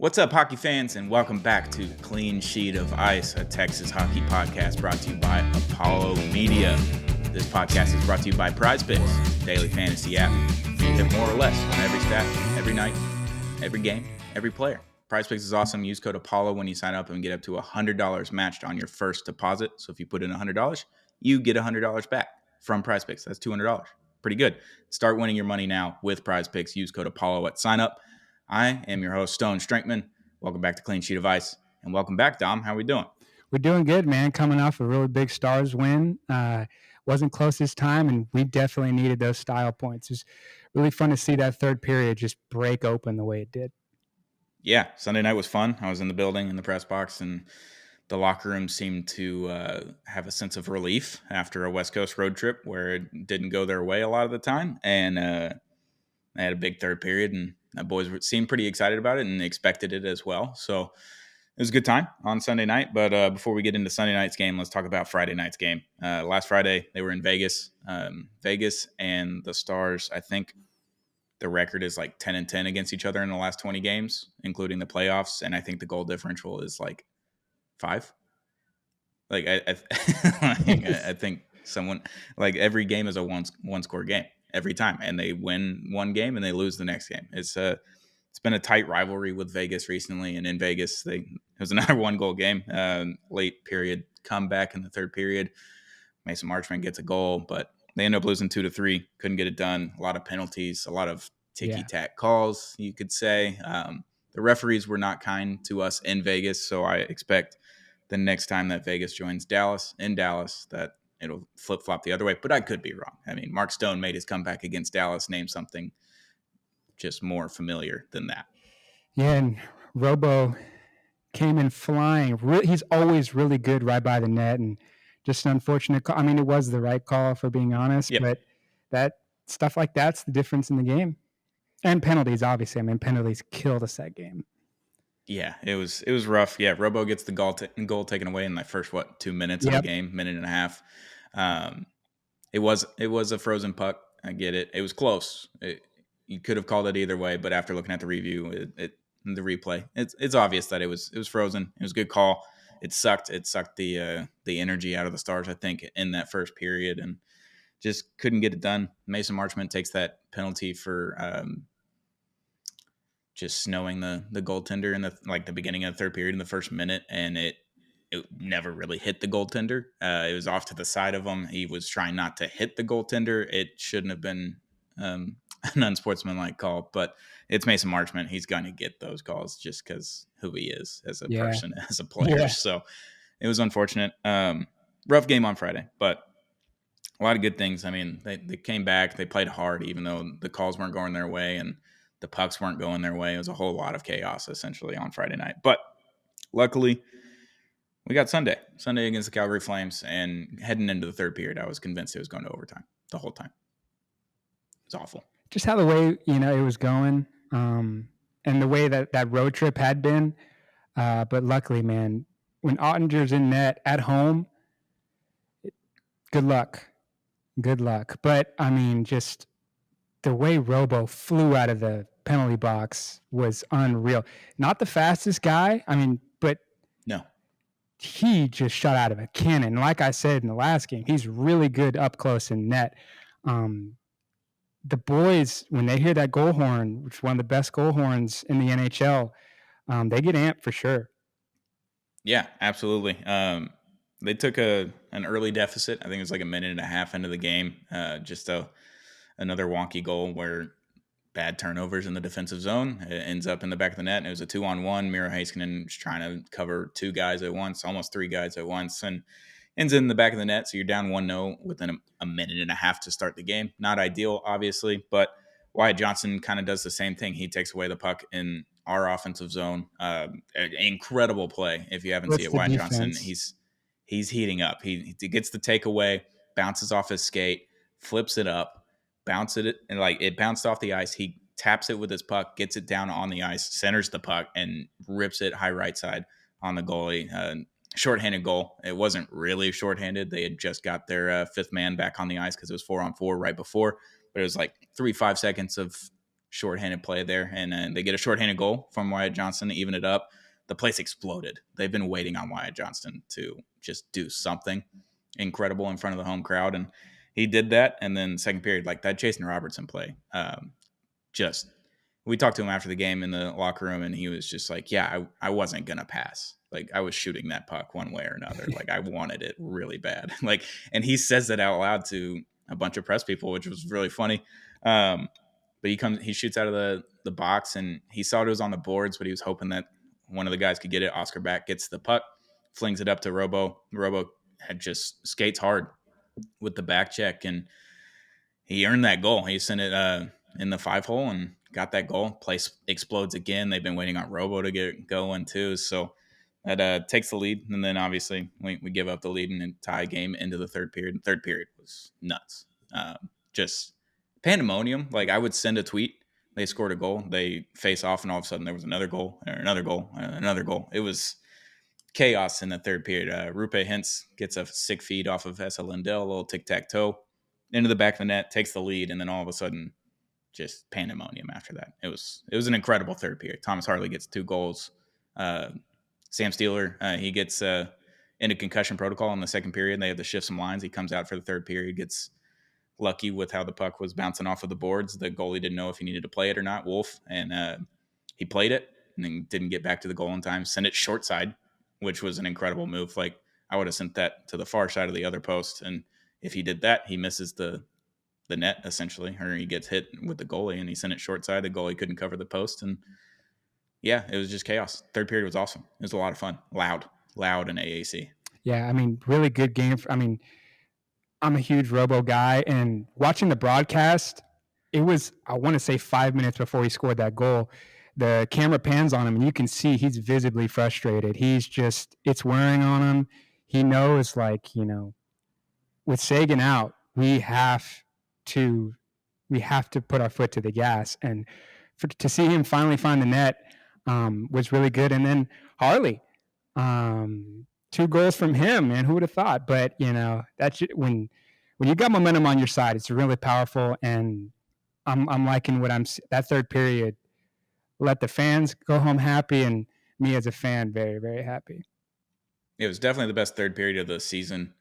What's up, hockey fans, and welcome back to Clean Sheet of Ice, a Texas hockey podcast brought to you by Apollo Media. This podcast is brought to you by PrizePicks, daily fantasy app. You hit more or less on every stat, every night, every game, every player. PrizePicks is awesome. Use code Apollo when you sign up and get up to $100 matched on your first deposit. So if you put in $100, you get $100 back from PrizePicks. That's $200. Pretty good. Start winning your money now with PrizePicks. Use code Apollo at sign up. I am your host, Stone Strinkman. Welcome back to Clean Sheet of Ice. And welcome back, Dom. How are we doing? We're doing good, man. Coming off a really big Stars win. Wasn't close this time, and we definitely needed those style points. It was really fun to see that third period just break open the way it did. Yeah, Sunday night was fun. I was in the building, in the press box, and the locker room seemed to have a sense of relief after a West Coast road trip where it didn't go their way a lot of the time. And they had a big third period, and the boys seemed pretty excited about it and expected it as well. So it was a good time on Sunday night. But before we get into Sunday night's game, let's talk about Friday night's game. Last Friday, they were in Vegas. Vegas and the Stars, I think the record is like 10-10 against each other in the last 20 games, including the playoffs. And I think the goal differential is like 5. Like I think someone, like every game is a one-score game. Every time, and they win one game and they lose the next game. It's been a tight rivalry with Vegas recently, and in Vegas, it was another 1-goal game. Late period comeback in the third period. Mason Marchment gets a goal, but they end up losing 2-3. Couldn't get it done. A lot of penalties, a lot of ticky-tack calls, you could say. The referees were not kind to us in Vegas, so I expect the next time that Vegas joins Dallas, that it'll flip-flop the other way, but I could be wrong. I mean, Mark Stone made his comeback against Dallas, name something just more familiar than that. Yeah, and Robo came in flying. He's always really good right by the net, and just an unfortunate call. I mean, it was the right call, for being honest, but that stuff like that's the difference in the game. And penalties, obviously. I mean, penalties killed us that game. Yeah, it was rough. Yeah, Robo gets the goal taken away in the first 2 minutes of the game, minute and a half. It was a frozen puck. I get it. It was close. You could have called it either way, but after looking at the review, the replay, it's obvious that it was frozen. It was a good call. It sucked. It sucked the energy out of the Stars, I think, in that first period, and just couldn't get it done. Mason Marchment takes that penalty for just snowing the goaltender in the beginning of the third period in the first minute, and it never really hit the goaltender. It was off to the side of him. He was trying not to hit the goaltender. It shouldn't have been an unsportsmanlike call, but it's Mason Marchment. He's going to get those calls just because who he is as a person, as a player. Yeah. So it was unfortunate. Rough game on Friday, but a lot of good things. I mean, they came back. They played hard, even though the calls weren't going their way and the pucks weren't going their way. It was a whole lot of chaos, essentially, on Friday night. But luckily, we got Sunday against the Calgary Flames, and heading into the third period, I was convinced it was going to overtime the whole time. It was awful. Just how the way, it was going, and the way that road trip had been. But luckily, man, when Ottinger's in net at home, good luck. But, I mean, just the way Robo flew out of the penalty box was unreal. Not the fastest guy, I mean, but no. He just shot out of a cannon. Like I said in the last game, he's really good up close in net. The boys, when they hear that goal horn, which is one of the best goal horns in the NHL, they get amped for sure. Yeah, absolutely. They took an early deficit. I think it was like a minute and a half into the game. Just another wonky goal where bad turnovers in the defensive zone. It ends up in the back of the net, and it was a 2-on-1. Miro Heiskanen was trying to cover 2 guys at once, almost 3 guys at once, and ends in the back of the net. So you're down 1-0 within a minute and a half to start the game. Not ideal, obviously, but Wyatt Johnston kind of does the same thing. He takes away the puck in our offensive zone. Incredible play. If you haven't seen it, Wyatt Johnston, he's heating up. He gets the takeaway, bounces off his skate, flips it up, bounces it, and it bounced off the ice. He taps it with his puck, gets it down on the ice, centers the puck, and rips it high right side on the goalie. Shorthanded goal. It wasn't really shorthanded. They had just got their fifth man back on the ice because it was 4-on-4 right before. But it was like 3-5 seconds of shorthanded play there, and they get a shorthanded goal from Wyatt Johnston to even it up. The place exploded. They've been waiting on Wyatt Johnston to just do something incredible in front of the home crowd, and he did that. And then second period, like that Jason Robertson play, just we talked to him after the game in the locker room, and he was just like, yeah, I wasn't gonna pass. Like I was shooting that puck one way or another. Like I wanted it really bad. Like, and he says that out loud to a bunch of press people, which was really funny. But he shoots out of the box, and he saw it was on the boards, but he was hoping that one of the guys could get it. Oscar Back gets the puck, flings it up to Robo. Robo had just skates hard with the back check, and he earned that goal. He sent it in the 5-hole and got that goal. Place explodes again. They've been waiting on Robo to get going too. So that takes the lead. And then obviously we give up the lead and tie game into the third period. And third period was nuts. Just pandemonium. Like I would send a tweet. They scored a goal. They face off, and all of a sudden there was another goal, another goal, another goal. It was chaos in the third period. Rupe Hintz gets a sick feed off of Essa Lindell, a little tic-tac-toe into the back of the net, takes the lead, and then all of a sudden just pandemonium after that. It was an incredible third period. Thomas Harley gets 2 goals. Sam Steeler, he gets into concussion protocol in the second period. They have to shift some lines. He comes out for the third period, gets lucky with how the puck was bouncing off of the boards. The goalie didn't know if he needed to play it or not, Wolf, and he played it and then didn't get back to the goal in time. Sent it short side, which was an incredible move. Like I would have sent that to the far side of the other post, and if he did that, he misses the net essentially, or he gets hit with the goalie, and he sent it short side. The goalie couldn't cover the post, and yeah, it was just chaos. Third period was awesome. It was a lot of fun. Loud in AAC. Yeah, I mean, really good game. I'm a huge Robo guy, and watching the broadcast, it was, I want to say 5 minutes before he scored that goal. The camera pans on him, and you can see he's visibly frustrated. It's wearing on him. He knows, like, with Sagan out, we have to put our foot to the gas. And to see him finally find the net was really good. And then Harley, 2 goals from him, man. Who would have thought? But that's when you got momentum on your side, it's really powerful. And I'm liking that third period. Let the fans go home happy, and me as a fan, very, very happy. It was definitely the best third period of the season.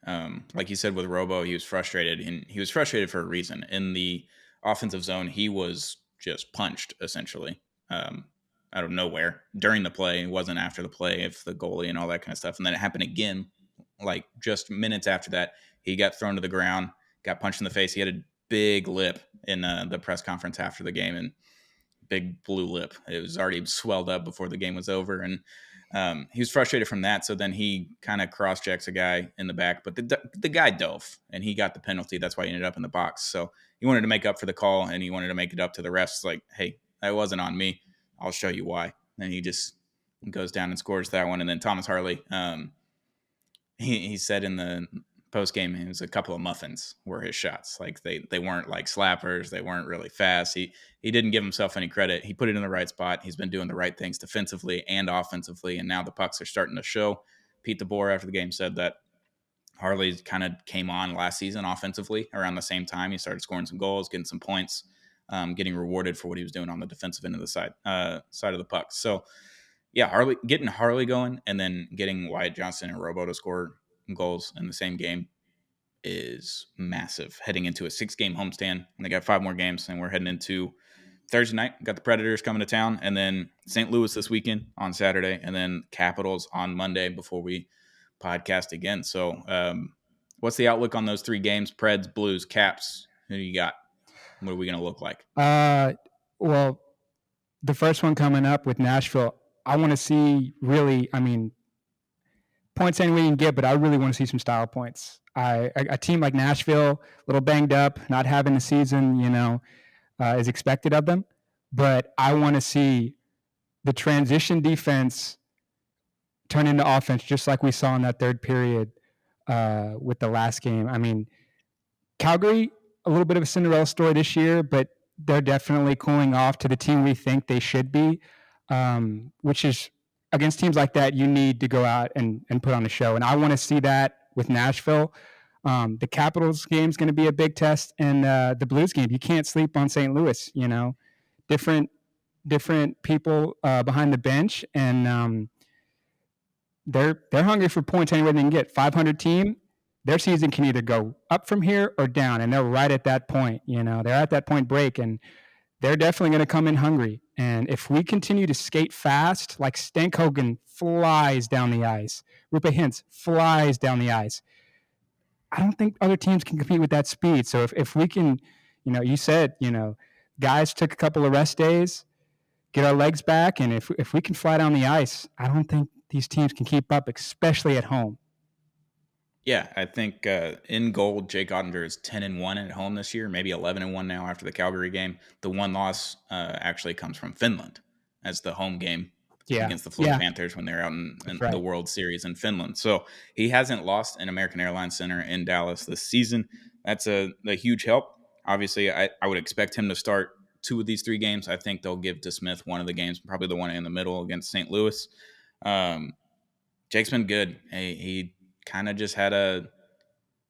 Like you said with Robo, he was frustrated, and he was frustrated for a reason. In the offensive zone, he was just punched essentially out of nowhere during the play. It wasn't after the play, if the goalie and all that kind of stuff. And then it happened again, like just minutes after that. He got thrown to the ground, got punched in the face. He had a big lip in the press conference after the game, and big blue lip. It was already swelled up before the game was over, and he was frustrated from that. So then he kind of cross-checks a guy in the back, but the guy dove, and he got the penalty. That's why he ended up in the box. So he wanted to make up for the call, and he wanted to make it up to the refs. Like, hey, that wasn't on me. I'll show you why. And he just goes down and scores that one. And then Thomas Harley, he said in the post game, it was a couple of muffins were his shots. Like they weren't like slappers. They weren't really fast. He didn't give himself any credit. He put it in the right spot. He's been doing the right things defensively and offensively, and now the pucks are starting to show. Pete DeBoer after the game said that Harley kind of came on last season offensively around the same time. He started scoring some goals, getting some points, getting rewarded for what he was doing on the defensive end of the side of the puck. So yeah, getting Harley going, and then getting Wyatt Johnston and Robo to score goals in the same game is massive. Heading into a 6-game homestand, and they got 5 more games, and we're heading into Thursday night. Got the Predators coming to town, and then St. Louis this weekend on Saturday, and then Capitals on Monday before we podcast again. So what's the outlook on those 3 games? Preds, Blues, Caps. Who do you got? What are we going to look like? Well, the first one coming up with Nashville, I want to see really, points any way you can get, but I really want to see some style points. A team like Nashville, a little banged up, not having the season, is expected of them. But I want to see the transition defense turn into offense, just like we saw in that third period with the last game. Calgary, a little bit of a Cinderella story this year, but they're definitely cooling off to the team we think they should be, which is against teams like that, you need to go out and put on a show. And I want to see that with Nashville. The Capitals game is going to be a big test, and the Blues game. You can't sleep on St. Louis. different people behind the bench, and they're hungry for points any way they can get. 500 team, their season can either go up from here or down, and they're right at that point. They're at that point break, and they're definitely going to come in hungry. And if we continue to skate fast, like Stank Hogan flies down the ice, Rupe Hintz flies down the ice, I don't think other teams can compete with that speed. So if we can, you said, guys took a couple of rest days, get our legs back, and if we can fly down the ice, I don't think these teams can keep up, especially at home. Yeah, I think in goal, Jake Ottinger is 10-1 at home this year, maybe 11-1 now after the Calgary game. The one loss actually comes from Finland as the home game against the Florida Panthers when they're out in the World Series in Finland. So he hasn't lost in American Airlines Center in Dallas this season. That's a huge help. Obviously, I would expect him to start 2 of these 3 games. I think they'll give DeSmith one of the games, probably the one in the middle against St. Louis. Jake's been good. He kind of just had a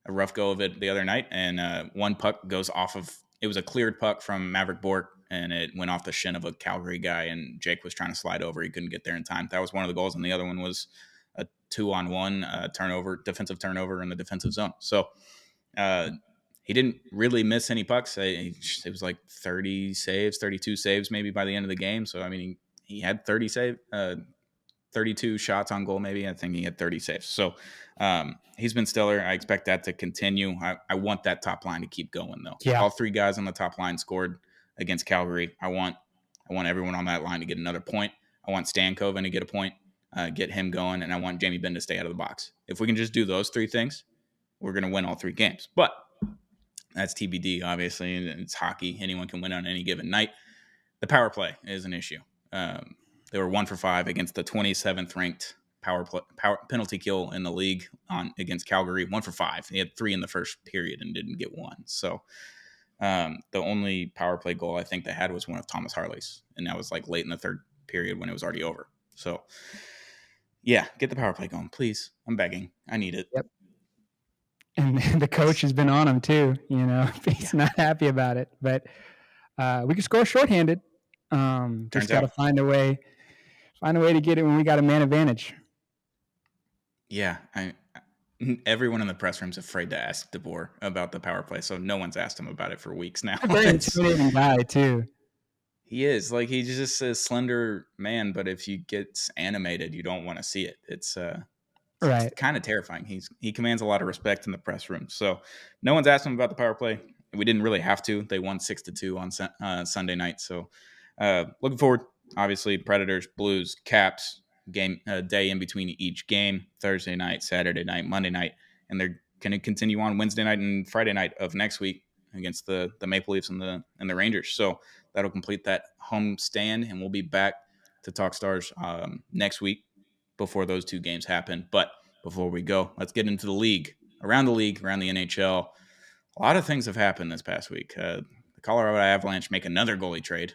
rough go of it the other night, and one puck goes off of – it was a cleared puck from Maverick Bork, and it went off the shin of a Calgary guy, and Jake was trying to slide over. He couldn't get there in time. That was one of the goals, and the other one was a 2-on-1 turnover, defensive turnover in the defensive zone. So he didn't really miss any pucks. It was like 30 saves, 32 saves maybe by the end of the game. So, I mean, he had 32 shots on goal maybe. I think he had 30 saves. So he's been stellar. I expect that to continue. I want that top line to keep going, though. Yeah. All 3 guys on the top line scored against Calgary. I want everyone on that line to get another point. I want Stankoven to get a point, get him going, and I want Jamie Benn to stay out of the box. If we can just do those 3 things, we're going to win all 3 games. But that's TBD, obviously, and it's hockey. Anyone can win on any given night. The power play is an issue. They were 1 for 5 against the 27th ranked power penalty kill in the league against Calgary. 1 for 5. He had 3 in the first period and didn't get 1. So the only power play goal I think they had was one of Thomas Harley's, and that was like late in the third period when it was already over. So yeah, get the power play going, please. I'm begging. I need it. Yep. And the coach has been on him too. He's not happy about it, but we can score shorthanded. Just got to find a way to get it when we got a man advantage. Yeah, everyone in the press room's afraid to ask DeBoer about the power play, so no one's asked him about it for weeks now. He's a very intimidating guy too. He is. Like, he's just a slender man, but if he gets animated, you don't want to see it. It's kind of terrifying. He commands a lot of respect in the press room. So no one's asked him about the power play. We didn't really have to. They won 6-2 on Sunday night. So looking forward. Obviously, Predators, Blues, Caps, game day in between each game, Thursday night, Saturday night, Monday night, and they're going to continue on Wednesday night and Friday night of next week against the Maple Leafs and the Rangers. So that'll complete that home stand, and we'll be back to talk Stars next week before those 2 games happen. But before we go, let's get into the league, around the NHL. A lot of things have happened this past week. The Colorado Avalanche make another goalie trade.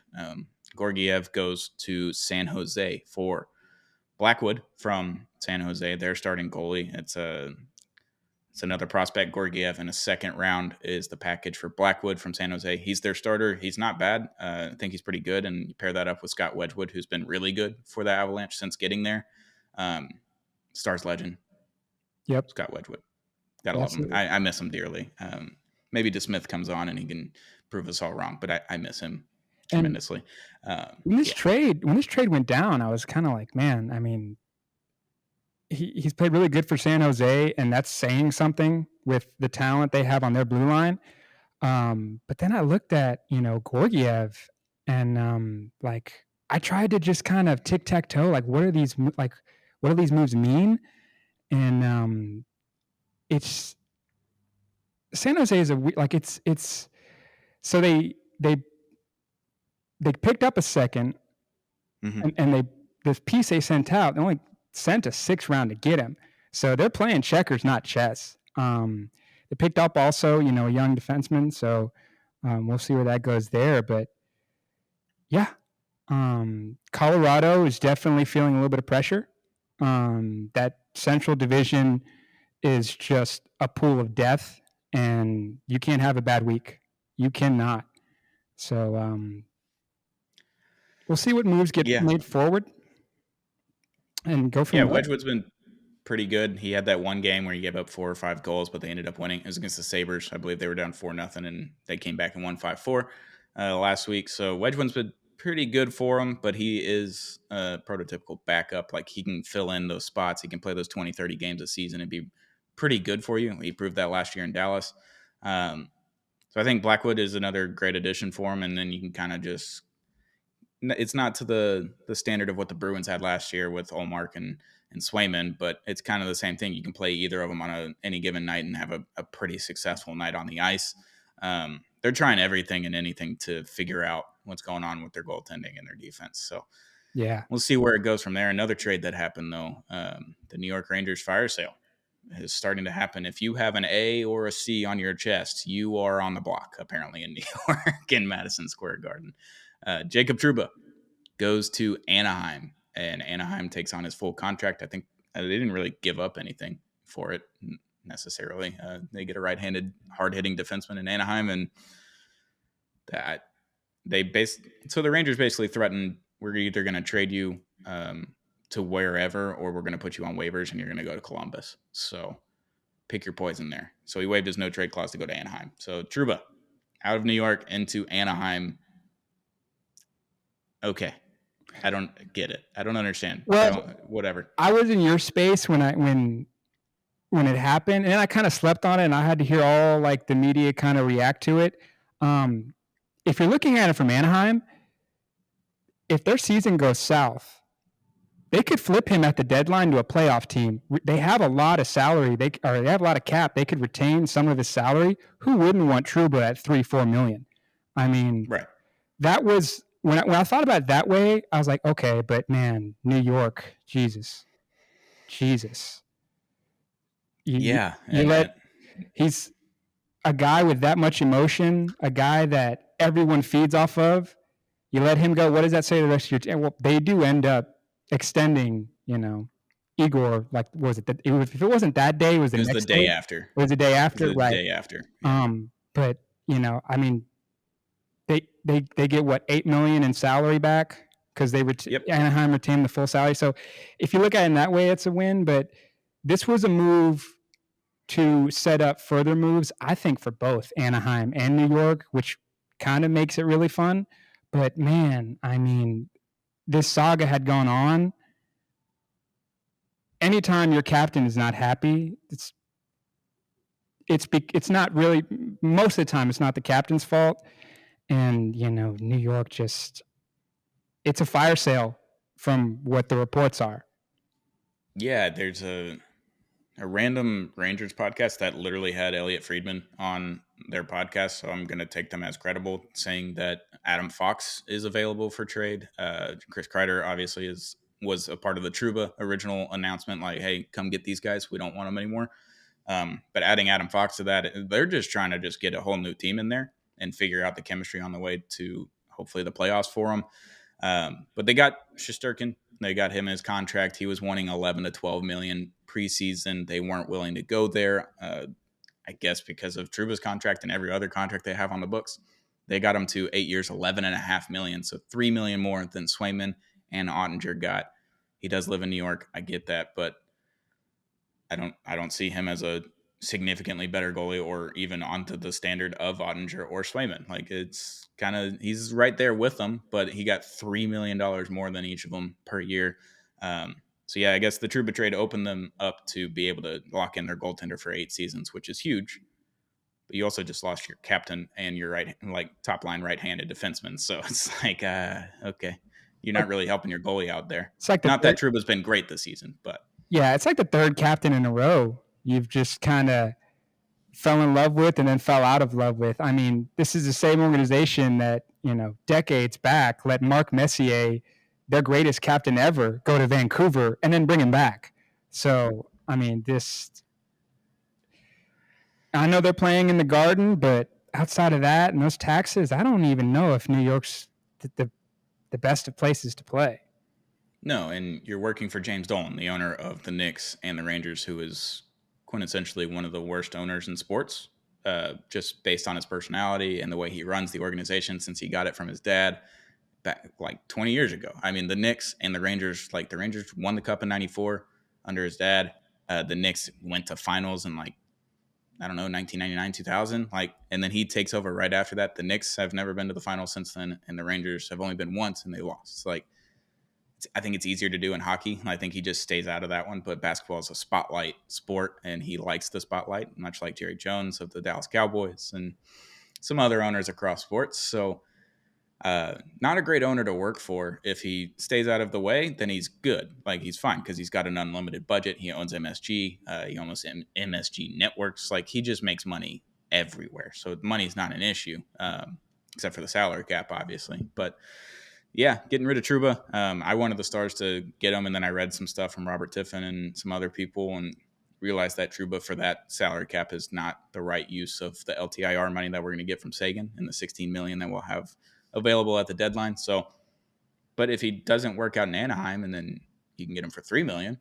Georgiev goes to San Jose for Blackwood from San Jose. They're starting goalie. It's another prospect. Georgiev in a second round is the package for Blackwood from San Jose. He's their starter. He's not bad. I think he's pretty good. And you pair that up with Scott Wedgwood, who's been really good for the Avalanche since getting there. Stars legend. Yep. Scott Wedgwood. Gotta love him. I miss him dearly. Maybe DeSmith comes on and he can prove us all wrong, but I miss him tremendously. When this trade went down, I was kind of like, man, I mean, he's played really good for San Jose, and that's saying something with the talent they have on their blue line. But then I looked at, Georgiev, and I tried to just kind of tic-tac-toe, like what do these moves mean? And it's San Jose is it's so they picked up a second, and this piece they sent out, they only sent a 6th round to get him. So they're playing checkers, not chess. They picked up also, a young defenseman. So we'll see where that goes there. But yeah, Colorado is definitely feeling a little bit of pressure. That Central Division is just a pool of death, and you can't have a bad week. You cannot. So we'll see what moves get Yeah. made forward and go Yeah, from there. Wedgwood's been pretty good. He had that one game where he gave up 4 or 5 goals, but they ended up winning. It was against the Sabres. I believe they were down 4-0, and they came back and won 5-4 last week. So Wedgwood's been pretty good for him, but he is a prototypical backup. Like, he can fill in those spots. He can play those 20, 30 games a season and be pretty good for you. He proved that last year in Dallas. So I think Blackwood is another great addition for him, and then you can kind of just – it's not to the standard of what the Bruins had last year with Olmark and Swayman, but it's kind of the same thing. You can play either of them on any given night and have a pretty successful night on the ice. They're trying everything and anything to figure out what's going on with their goaltending and their defense. So Yeah. we'll see where it goes from there. Another trade that happened, though, the New York Rangers fire sale is starting to happen. If you have an A or a C on your chest, you are on the block, apparently, in New York, in Madison Square Garden. Jacob Trouba goes to Anaheim, and Anaheim takes on his full contract. I think they didn't really give up anything for it necessarily. They get a right-handed, hard-hitting defenseman in Anaheim, and that so the Rangers basically threatened, we're either going to trade you to wherever, or we're going to put you on waivers and you're going to go to Columbus. So pick your poison there. So he waived his no trade clause to go to Anaheim. So Trouba out of New York into Anaheim. Okay. I don't get it. I don't understand. Well, Whatever. I was in your space when it happened, and I kind of slept on it, and I had to hear all like the media kind of react to it. If you're looking at it from Anaheim, if their season goes south, they could flip him at the deadline to a playoff team. They have a lot of salary. They have a lot of cap. They could retain some of his salary. Who wouldn't want Trouba at $3-4 million? I mean, Right. That was when I thought about it that way. I was like, okay, but man, New York, Jesus. Yeah. He's a guy with that much emotion, a guy that everyone feeds off of. You let him go. What does that say to the rest of your team? Well, they do end up extending, Igor, like, was it? If it wasn't that day, it was the next day day. after. It was the day after, right? The day after. Yeah. But I mean, they get what, $8 million in salary back because Anaheim retained the full salary. So if you look at it in that way, it's a win. But this was a move to set up further moves, I think, for both Anaheim and New York, which kind of makes it really fun. But man, I mean, this saga had gone on. Anytime your captain is not happy, it's not really, most of the time, it's not the captain's fault. And, New York it's a fire sale from what the reports are. Yeah, there's a random Rangers podcast that literally had Elliot Friedman on their podcast, so I'm going to take them as credible, saying that Adam Fox is available for trade. Chris Kreider obviously was a part of the Trouba original announcement, like, hey, come get these guys. We don't want them anymore. But adding Adam Fox to that, they're just trying to just get a whole new team in there and figure out the chemistry on the way to hopefully the playoffs for them. But they got Shesterkin. They got him his contract. He was wanting 11 to 12 million preseason. They weren't willing to go there, I guess because of Trouba's contract and every other contract they have on the books. They got him to 8 years, 11.5 million, so $3 million more than Swayman and Ottinger got. He does live in New York. I get that, but I don't see him as a significantly better goalie or even onto the standard of Ottinger or Swayman. Like, it's kind of, he's right there with them, but he got $3 million more than each of them per year. So yeah, I guess the Trouba trade opened them up to be able to lock in their goaltender for 8 seasons, which is huge. But you also just lost your captain and your top line right-handed defenseman. So it's like, okay, you're not really helping your goalie out there. It's like not that Trouba's been great this season, but yeah, it's like the third captain in a row you've just kind of fell in love with and then fell out of love with. I mean, this is the same organization that, decades back let Marc Messier, their greatest captain ever, go to Vancouver and then bring him back. So, I mean, I know they're playing in the Garden, but outside of that and those taxes, I don't even know if New York's the best of places to play. No, and you're working for James Dolan, the owner of the Knicks and the Rangers, who is quintessentially one of the worst owners in sports, just based on his personality and the way he runs the organization since he got it from his dad. back like 20 years ago. I mean, the Knicks and the Rangers, like the Rangers won the cup in 94 under his dad. The Knicks went to finals in like, I don't know, 1999, 2000. Like, and then he takes over right after that. The Knicks have never been to the finals since then, and the Rangers have only been once and they lost. It's like, I think it's easier to do in hockey. I think he just stays out of that one. But basketball is a spotlight sport, and he likes the spotlight, much like Jerry Jones of the Dallas Cowboys and some other owners across sports. So, not a great owner to work for. If he stays out of the way, then he's good. Like, he's fine because he's got an unlimited budget. He owns MSG. He owns MSG Networks. Like, he just makes money everywhere. So money's not an issue, except for the salary cap, obviously. But yeah, getting rid of Trouba. I wanted the Stars to get him, and then I read some stuff from Robert Tiffin and some other people and realized that Trouba for that salary cap is not the right use of the LTIR money that we're going to get from Sagan and the $16 million that we'll have available at the deadline. So, but if he doesn't work out in Anaheim and then you can get him for $3 million,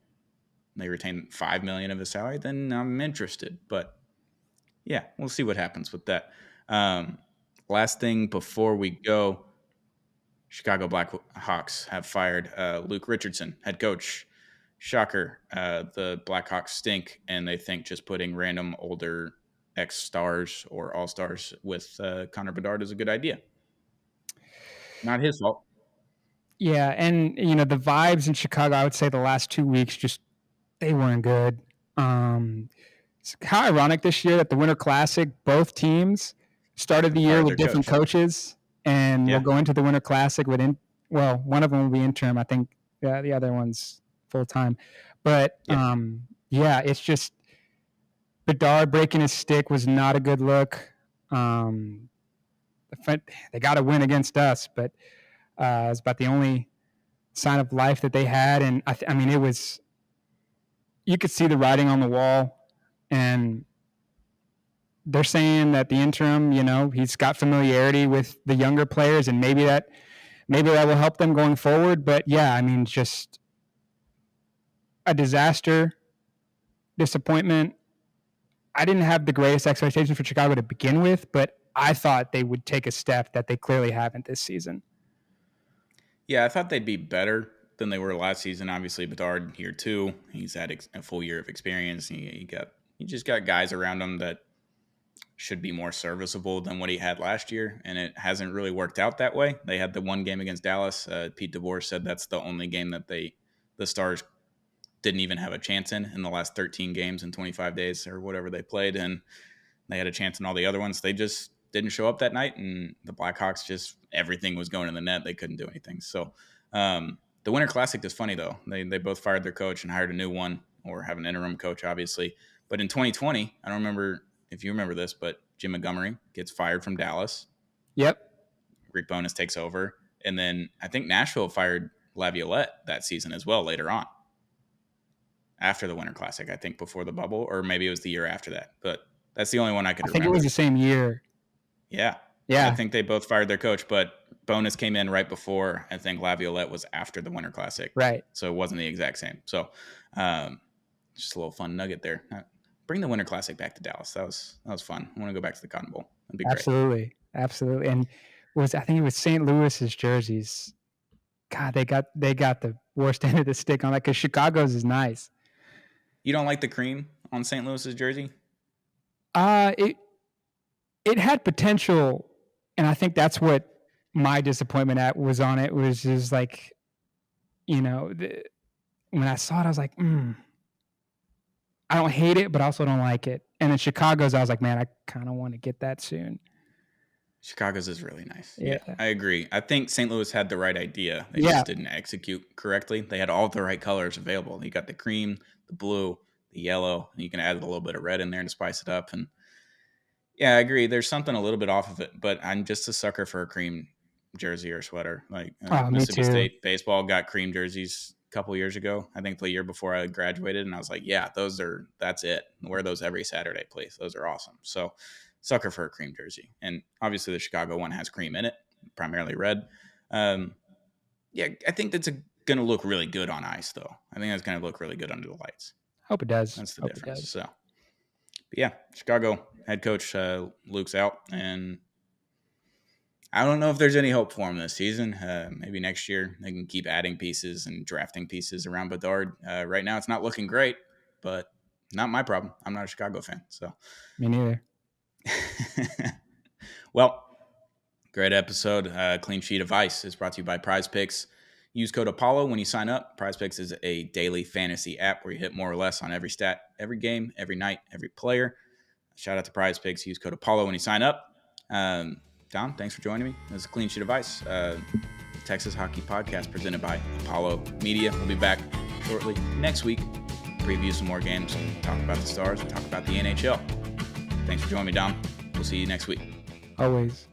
and they retain $5 million of his salary, then I'm interested. But yeah, we'll see what happens with that. Last thing before we go, Chicago Blackhawks have fired Luke Richardson, head coach. Shocker. The Blackhawks stink, and they think just putting random older ex-stars or all-stars with Connor Bedard is a good idea. Not his fault. Yeah, and the vibes in Chicago, I would say the last 2 weeks just they weren't good. It's how ironic this year that the Winter Classic, both teams started the year Fired with their different coach. coaches, and Yeah. will go into the Winter Classic with one of them will be interim. I think the other one's full time. But yeah, it's just Bedard breaking his stick was not a good look. They got to win against us, but it's about the only sign of life that they had, and I mean it was. You could see the writing on the wall, and they're saying that the interim, he's got familiarity with the younger players, and maybe that will help them going forward. But yeah, I mean, just a disaster, disappointment. I didn't have the greatest expectations for Chicago to begin with, but I thought they would take a step that they clearly haven't this season. Yeah, I thought they'd be better than they were last season. Obviously, Bedard here too. He's had a full year of experience. He just got guys around him that should be more serviceable than what he had last year, and it hasn't really worked out that way. They had the one game against Dallas. Pete DeBoer said that's the only game that the Stars didn't even have a chance in the last 13 games in 25 days or whatever they played, and they had a chance in all the other ones. They just didn't show up that night, and the Blackhawks just everything was going in the net. They couldn't do anything. So the Winter Classic is funny though. They both fired their coach and hired a new one, or have an interim coach, obviously. But in 2020, I don't remember if you remember this, but Jim Montgomery gets fired from Dallas. Yep. Rick Bowness takes over, and then I think Nashville fired Laviolette that season as well later on. After the Winter Classic, I think before the bubble, or maybe it was the year after that. But that's the only one I could remember. I think it was the same year. Yeah. Yeah. I think they both fired their coach, but Bowness came in right before. I think Laviolette was after the Winter Classic. Right. So it wasn't the exact same. So just a little fun nugget there. Bring the Winter Classic back to Dallas. That was fun. I want to go back to the Cotton Bowl. That'd be great. Absolutely. And I think it was St. Louis's jerseys. God, they got the worst end of the stick on that, because Chicago's is nice. You don't like the cream on St. Louis's jersey? It had potential, and I think that's what my disappointment was on it. Was just like, when I saw it, I was like, I don't hate it, but I also don't like it. And then Chicago's, I was like, man, I kind of want to get that soon. Chicago's is really nice. Yeah, I agree. I think St. Louis had the right idea. They just didn't execute correctly. They had all the right colors available. You got the cream, the blue, the yellow, and you can add a little bit of red in there to spice it up. And yeah, I agree. There's something a little bit off of it, but I'm just a sucker for a cream jersey or sweater. Like Mississippi State baseball got cream jerseys a couple years ago. I think the year before I graduated, and I was like, yeah, that's it. Wear those every Saturday, please. Those are awesome. So sucker for a cream jersey. And obviously the Chicago one has cream in it, primarily red. Yeah, I think that's going to look really good on ice, though. I think that's going to look really good under the lights. Hope it does. That's the difference. So, but yeah, Chicago head coach Luke's out, and I don't know if there's any hope for him this season. Maybe next year they can keep adding pieces and drafting pieces around Bedard. Right now it's not looking great, but not my problem. I'm not a Chicago fan, so. Me neither. Well, great episode. Clean Sheet of Ice is brought to you by Prize Picks. Use code Apollo when you sign up. Prize Picks is a daily fantasy app where you hit more or less on every stat, every game, every night, every player. Shout out to Prize Picks. Use code Apollo when you sign up. Dom, thanks for joining me. This is a Clean Sheet of Ice, Texas Hockey Podcast presented by Apollo Media. We'll be back shortly next week. Preview some more games, talk about the Stars, and talk about the NHL. Thanks for joining me, Dom. We'll see you next week. Always.